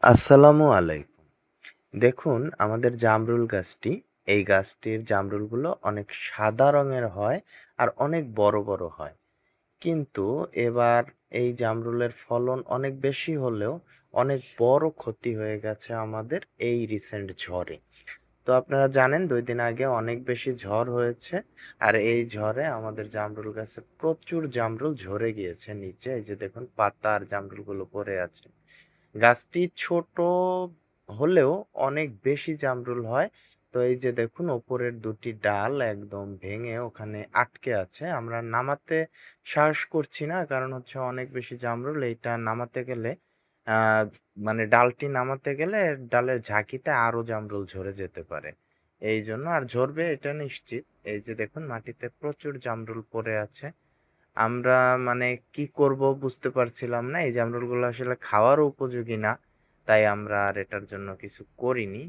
আসসালামু আলাইকুম। দেখুন আমাদের জামরুল গাছটি, এই গাছটির জামরুলগুলো অনেক সাদা রঙের হয় আর অনেক বড়, বড় হয়। কিন্তু এবার এই জামরুলের ফলন অনেক বেশি হলেও অনেক বড় ক্ষতি হয়ে গেছে আমাদের এই রিসেন্ট ঝড়ে। তো আপনারা জানেন ২ দিন আগে অনেক বেশি ঝড় হয়েছে। আর এই ঝড়ে আমাদের জামরুল গাছে প্রচুর জামরুল ঝরে গিয়েছে নিচে। এই যে দেখুন পাতা আর জামরুলগুলো পড়ে আছে। গাছটি ছোট হলেও অনেক বেশি জামরুল হয়। তো এই যে দেখুন ওপরের ২ টি ডাল একদম ভেঙে ওখানে আটকে আছে। আমরা নামাতে সাহস করছি না। কারণ হচ্ছে অনেক বেশি জামরুল এইটা নামাতে গেলে আ মানে ডালটি নামাতে গেলে ডালের ঝাঁকিতে আরো জামরুল ঝরে যেতে পারে। এইজন্য আর ঝরবে এটা নিশ্চিত। এই যে দেখুন মাটিতে প্রচুর জামরুল পড়ে আছে। আমরা মানে কি করব বুঝতে পারছিলাম না। এই জামরুলগুলো আসলে খাওয়ারও উপযোগী না। তাই আমরা আর এটার জন্য কিছু করিনি।